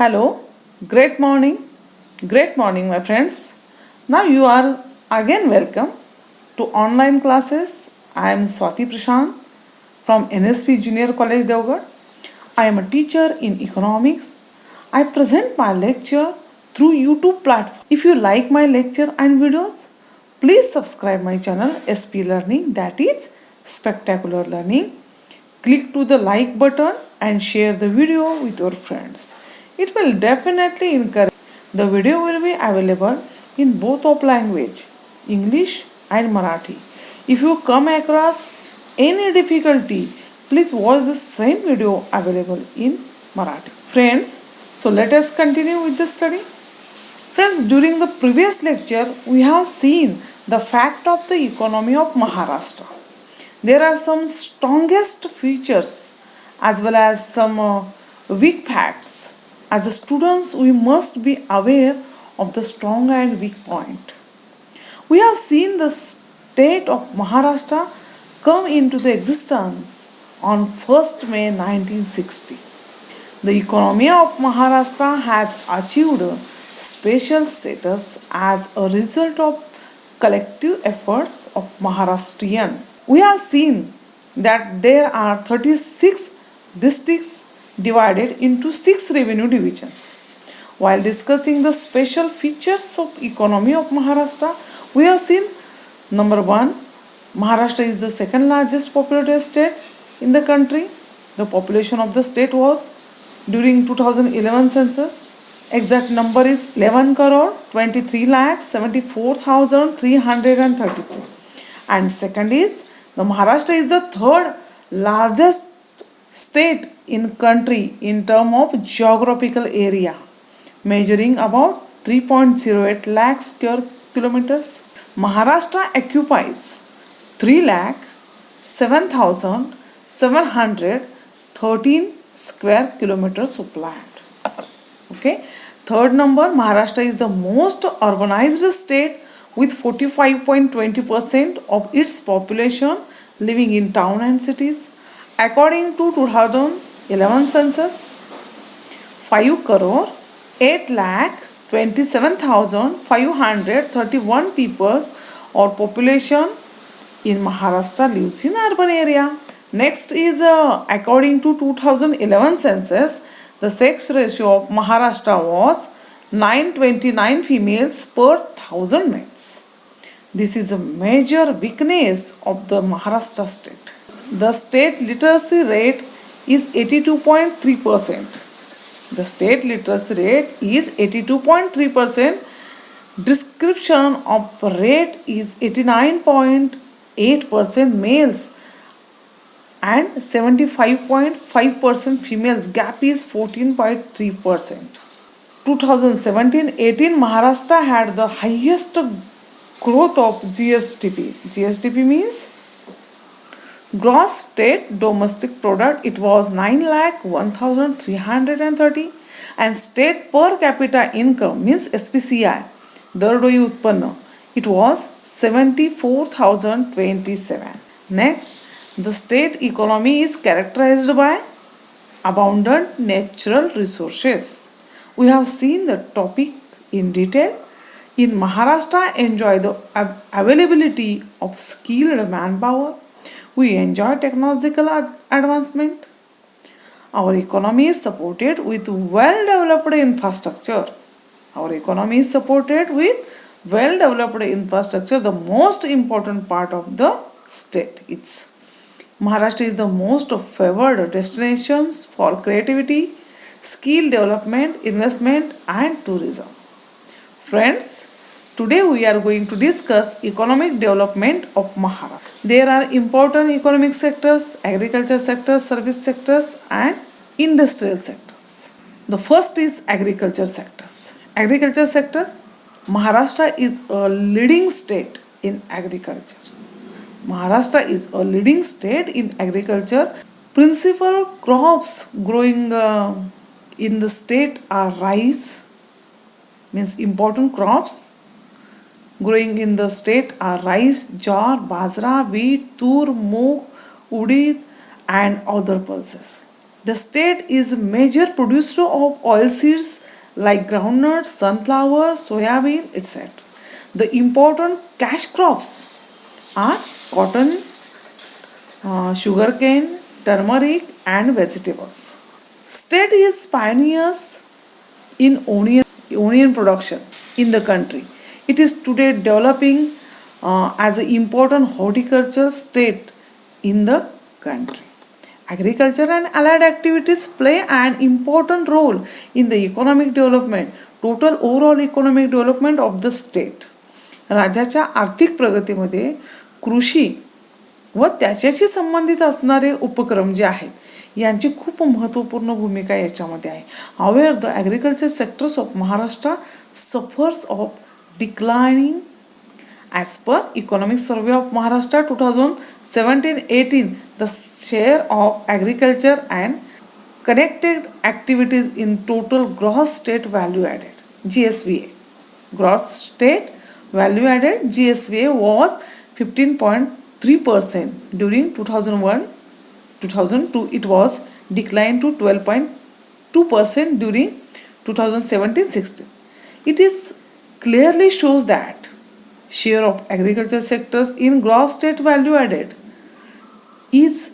Hello, great morning, my friends. Now you are again welcome to online classes. I am Swati Prashant from NSP Junior College Devgarh. I am a teacher in economics. I present my lecture through YouTube platform. If you like my lecture and videos, please subscribe my channel SP Learning, that is Spectacular Learning. Click to the like button and share the video with your friends. It will definitely encourage. The video will be available in both of language, English and Marathi. If you come across any difficulty, please watch the same video available in Marathi. Friends, so let us continue with the study. Friends, during the previous lecture, we have seen the fact of the economy of Maharashtra. There are some strongest features as well as some weak facts. As students, we must be aware of the strong and weak point. We have seen the state of Maharashtra come into the existence on 1st May 1960. The economy of Maharashtra has achieved a special status as a result of collective efforts of Maharashtrian. We have seen that there are 36 districts divided into 6 revenue divisions. While discussing the special features of economy of Maharashtra, we have seen number 1, Maharashtra is the second largest populated state in the country. The population of the state was during 2011 census. Exact number is 11 crore 23 lakh 74,333. And second is the Maharashtra is the third largest state in country in term of geographical area, measuring about 3.08 lakh square kilometers. Maharashtra occupies 3 lakh 7,713 square kilometers of land. Okay. Third number, Maharashtra is the most urbanized state with 45.20% of its population living in town and cities. According to 2011 census, 5 crore 8 lakh 27,531 people or population in Maharashtra lives in urban area. Next is according to 2011 census, the sex ratio of Maharashtra was 929 females per 1000 males. This is a major weakness of the Maharashtra state. The state literacy rate is 82.3%. The state literacy rate is 82.3%. Description of rate is 89.8% males and 75.5% females. Gap is 14.3%. 2017-18 Maharashtra had the highest growth of GSDP. GSDP means gross state domestic product. It was 9,01,330 and state per capita income means SPCI Dardoyi Utpanna, it was 74,027. Next, the state economy is characterized by abundant natural resources. We have seen the topic in detail. In Maharashtra, enjoy the availability of skilled manpower. We enjoy technological advancement. Our economy is supported with well-developed infrastructure. Our economy is supported with well-developed infrastructure. The most important part of the state is Maharashtra is the most favored destinations for creativity, skill development, investment and tourism. Friends, today we are going to discuss economic development of Maharashtra. There are important economic sectors, agriculture sectors, service sectors and industrial sectors. The first is agriculture sectors. Agriculture sector, Maharashtra is a leading state in agriculture. Maharashtra is a leading state in agriculture. Principal crops growing in the state are rice, means important crops growing in the state are rice, jowar, bajra, wheat, tur, moong, udid and other pulses. The state is major producer of oilseeds like groundnut, sunflower, soybean, etc. The important cash crops are cotton, sugarcane, turmeric, and vegetables. State is pioneers in onion production in the country. It is today developing as an important horticulture state in the country. Agriculture and allied activities play an important role in the economic development, total overall economic development of the state. राज्याच्या आर्थिक प्रगतीमध्ये कृषी व त्याच्याशी संबंधित असणारे उपक्रम जे आहेत यांची खूप महत्त्वपूर्ण भूमिका याच्यामध्ये आहे. However, the agriculture sectors of Maharashtra suffers of declining as per Economic Survey of Maharashtra 2017-18. The share of agriculture and connected activities in total gross state value added GSVA. Gross state value added GSVA was 15.3% during 2001-2002. It was declined to 12.2% during 2017-16. It is clearly shows that share of agriculture sectors in gross state value added is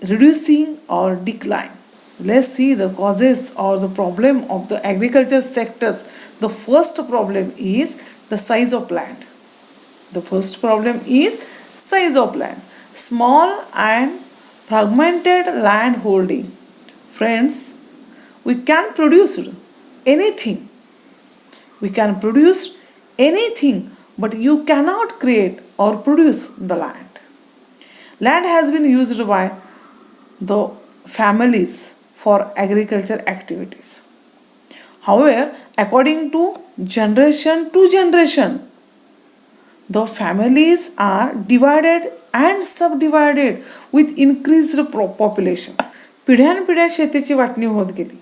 reducing or decline. Let's see the causes or the problem of the agriculture sectors. The first problem is the size of land. The first problem is size of land. Small and fragmented land holding. Friends, we can produce anything. We can produce anything, but you cannot create or produce the land. Land has been used by the families for agriculture activities. However, according to generation, the families are divided and subdivided with increased population. पिढ्यानपिढ्या शेतीची वाटणी होत गेली.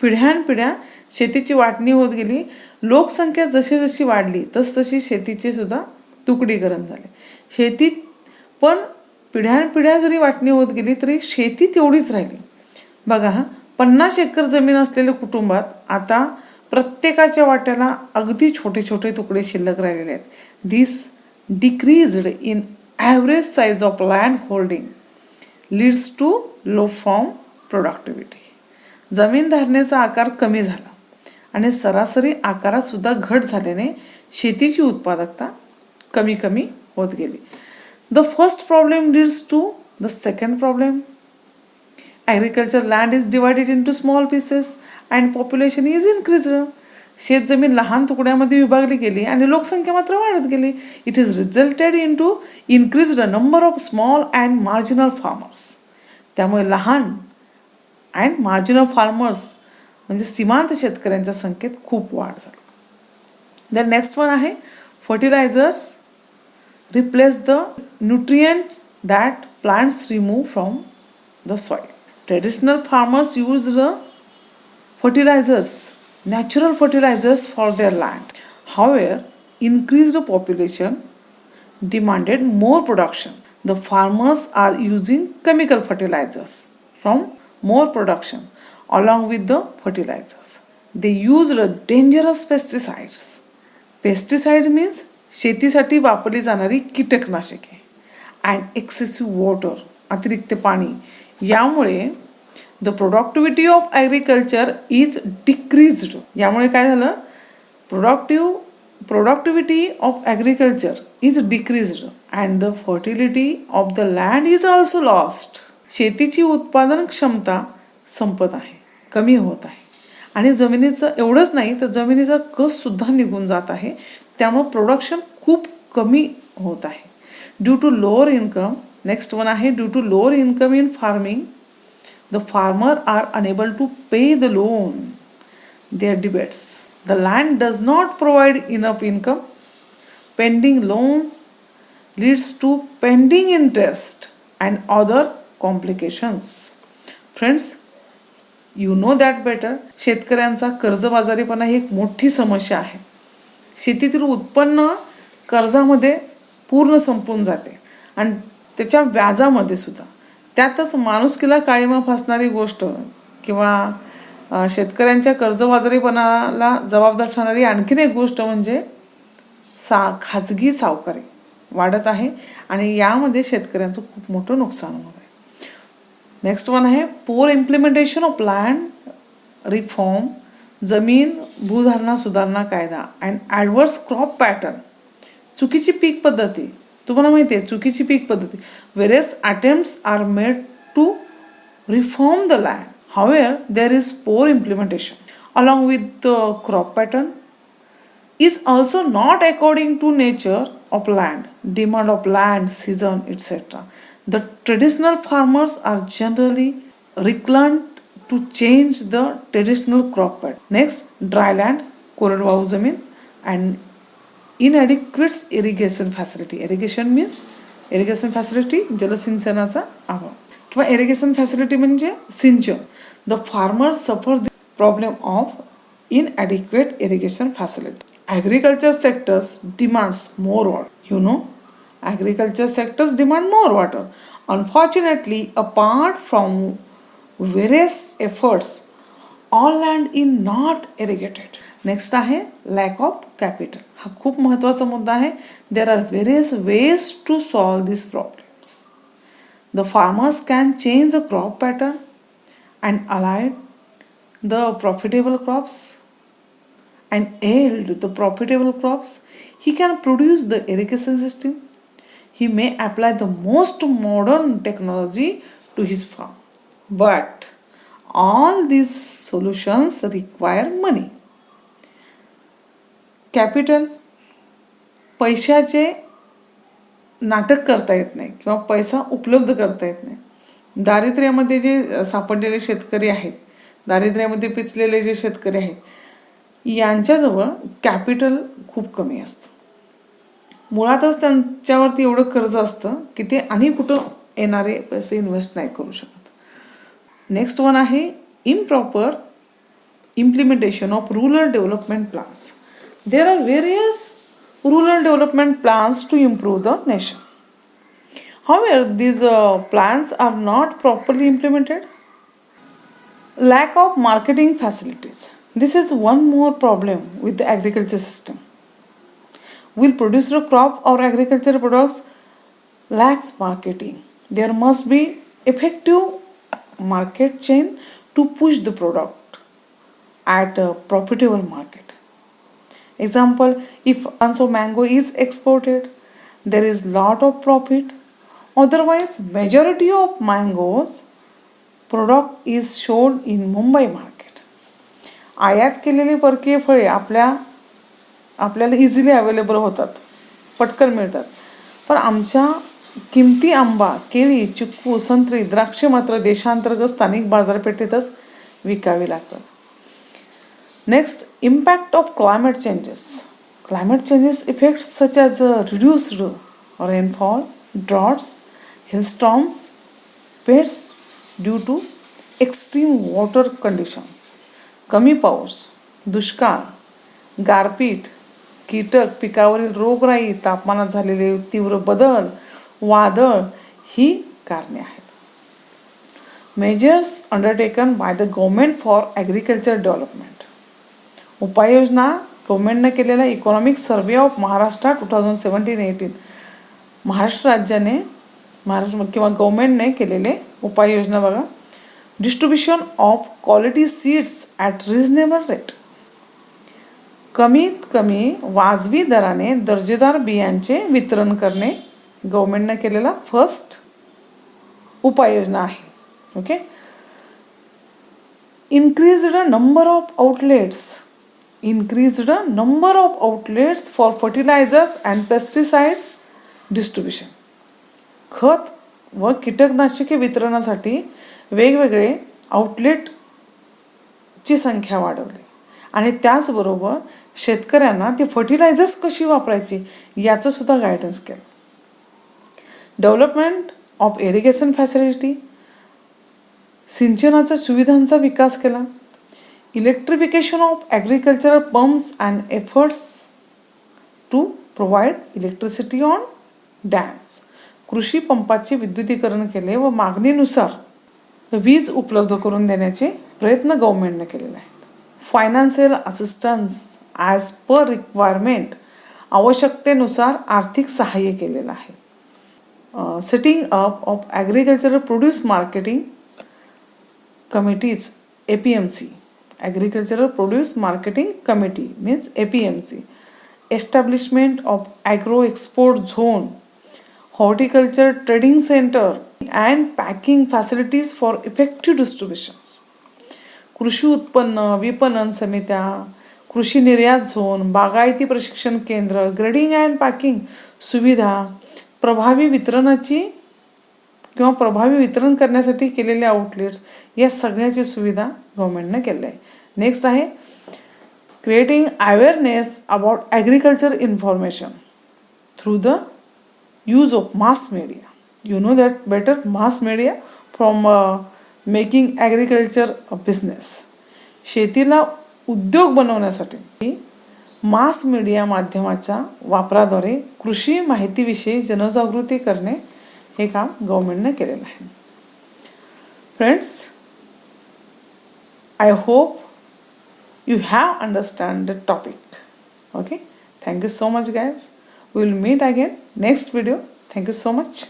पिढ्यानपिढ्या शेतीची वाटणी होत गेली. लोकसंख्या जशी जशी वाढली तसतशी शेतीचे सुद्धा तुकडीकरण झाले. शेतीत पण पिढ्यानपिढ्या जरी वाटणी होत गेली तरी शेती तेवढीच राहिली. बघा, 50 एकर जमीन असलेल्या कुटुंबात आता प्रत्येकाच्या वाट्याला अगदी छोटे छोटे तुकडे शिल्लक राहिलेले आहेत. This decreased in average size of land holding leads to low form productivity. जमीन धारणेचा आकार कमी झाला आणि सरासरी आकारात सुद्धा घट झाल्याने शेतीची उत्पादकता कमी कमी होत गेली. The first problem leads to the second problem. Agriculture land is divided in to small pieces and population is increased. शेतजमीन लहान तुकड्यामध्ये विभागली गेली आणि लोकसंख्या मात्र वाढत गेली. It is resulted in to increased number of small and marginal farmers. त्यामुळे लहान अँड मार्जिनल फार्मर्स म्हणजे सीमांत शेतकऱ्यांच्या संख्येत खूप वाढ झाली. द नेक्स्ट वन आहे fertilizers replace the nutrients that plants remove from the soil. Traditional farmers use the fertilizers, natural fertilizers for their land. However, increased population demanded more production. The farmers are using chemical fertilizers from more production along with the fertilizers. They used dangerous pesticides. Pesticide means शेतीसाठी वापरली जाणारी कीटकनाशके and excessive water, अतिरिक्त पाणी. यामुळे the productivity of agriculture is decreased. यामुळे काय झालं, productivity of agriculture is decreased and the fertility of the land is also lost. शेतीची उत्पादन क्षमता संपत आहे, कमी होत आहे आणि जमिनीचं एवढंच नाही तर जमिनीचा कस सुद्धा निघून जात आहे. त्यामुळे प्रोडक्शन खूप कमी होत आहे due to lower income. Next one आहे due to lower income in farming. The farmer are unable to pay the loan. Their debts. The land does not provide enough income. Pending loans leads to pending interest and other complications. Friends, you know that better. शेतकऱ्यांचा कर्जबाजारीपणा ही एक मोठी समस्या आहे. शेतीतील उत्पन्न कर्जामध्ये पूर्ण संपून जाते आणि त्याच्या व्याजामध्ये सुद्धा. त्यातच माणुसकीला काळीमा फासणारी गोष्ट किंवा शेतकऱ्यांच्या कर्जबाजारीपणाला जबाबदार ठरणारी आणखीन एक गोष्ट म्हणजे खाजगी सावकारी वाढत आहे आणि यामध्ये शेतकऱ्यांचं खूप मोठं नुकसान होत आहे. नेक्स्ट वन आहे poor implementation of land reform, जमीन भूधारणा सुधारणा कायदा अँड ॲडवर्स क्रॉप पॅटर्न. चुकीची पीक पद्धती, तुम्हाला माहिती आहे चुकीची पीक पद्धती. Various attempts are made to reform the land. However, there is poor implementation. Along with the crop pattern is also not according to nature of land, demand of land, season, etc. The traditional farmers are generally reluctant to change the traditional crop pattern. Next, dry land, कोरडवाहू जमीन and inadequate irrigation facility. Irrigation facility जलसिंचनाचा अभाव किंवा irrigation facility म्हणजे सिंचन. The farmer suffer the problem of inadequate irrigation facility. Agriculture sectors demands more water. Agriculture sectors demand more water. Unfortunately apart from various efforts all land in not irrigated. Next आहे lack of capital. हा खूप महत्त्वाचा मुद्दा आहे. There are various ways to solve this problem. The farmers can change the crop pattern and align the profitable crops and yield the profitable crops. He can produce the irrigation system. He may apply the most modern technology to his farm. But all these solutions require money. Capital, पैशाचे नाटक करता येत नाही किंवा पैसा उपलब्ध करता येत नाही. दारिद्र्यामध्ये जे सापडलेले शेतकरी आहेत, दारिद्र्यामध्ये पिचलेले जे शेतकरी आहेत यांच्याजवळ कॅपिटल खूप कमी असतं. मुळातच त्यांच्यावरती एवढं कर्ज असतं की ते आणि कुठं येणारे पैसे इन्व्हेस्ट नाही करू शकत. नेक्स्ट वन आहे improper implementation of rural development plans. There are various rural development plans to improve the nation. However, these plans are not properly implemented. Lack of marketing facilities. This is one more problem with the agriculture system. Will produce a crop or agricultural products lacks marketing. There must be effective market chain to push the product at a profitable market. Example, if so mango is exported, there is lot of profit. Otherwise, majority of mangoes product is sold in Mumbai market. आयात केलेली परकीय फळे आपल्याला easily available होतात, पटकन मिळतात. पण आमच्या किमती आंबा, केळी, चिक्कू, संत्री, द्राक्षे मात्र देशांतर्गत स्थानिक बाजारपेठेतच विकावी लागतात. Next, impact of climate changes. Climate changes effects such as reduced rainfall, droughts, hailstorms, pests due to extreme water conditions, कमी पाऊस, दुष्काळ, गारपीट, कीटक, पिकावरील रोगराई, तापमानात झालेले तीव्र बदल, वादळ ही कारणे आहेत. Measures undertaken by the government for agriculture development. उपाययोजना गव्हर्नमेंटनं केलेला economic survey of Maharashtra 2017-18. Maharashtra राज्याने किंवा गव्हर्नमेंटने केलेले उपाययोजना बघा. Distribution of quality seeds at reasonable rate. कमीत कमी वाजवी दराने दर्जेदार बियांचे वितरण करणे गव्हर्नमेंटनं केलेला फर्स्ट उपाययोजना आहे. Okay. increased number of outlets for fertilizers and pesticides distribution. खत व कीटकनाशके वितरणासाठी वेगवेगळे आउटलेटची संख्या वाढवली आणि त्याचबरोबर शेतकऱ्यांना ते फर्टिलायझर्स कशी वापरायची याचं सुद्धा गायडन्स केलं. डेव्हलपमेंट ऑफ इरिगेशन फॅसिलिटी, सिंचनाच्या सुविधांचा विकास केला. Electrification of agricultural pumps and efforts to provide electricity on dams. कृषी पंपाचे विद्युतीकरण केले व मागणीनुसार वीज उपलब्ध करून देण्याचे प्रयत्न गव्हर्नमेंटने केलेले आहेत. Financial assistance as per requirement, आवश्यकतेनुसार आर्थिक सहाय्य केलेलं आहे. Setting up of agricultural produce marketing committees, APMC, agricultural produce marketing committee means APMC. Establishment of agro export zone, horticulture trading centre and packing facilities for effective distributions. कृषी उत्पन्न विपणन समित्या, कृषी निर्यात झोन, बागायती प्रशिक्षण केंद्र, ग्रेडिंग अँड पॅकिंग सुविधा, प्रभावी वितरणाची किंवा प्रभावी वितरण करण्यासाठी केलेले आउटलेट्स, या सगळ्याची सुविधा गव्हर्नमेंटने केलेली आहे. नेक्स्ट आहे creating awareness about agriculture information through the use of mass media. You know that better mass media from making agriculture a business. शेतीला उद्योग बनवण्यासाठी मास मीडिया माध्यमाच्या वापराद्वारे कृषी माहितीविषयी जनजागृती करणे हे काम गव्हर्नमेंटने केलेलं आहे. Friends, I hope you have understand the topic. Okay, thank you so much guys. We will meet again next video. Thank you so much.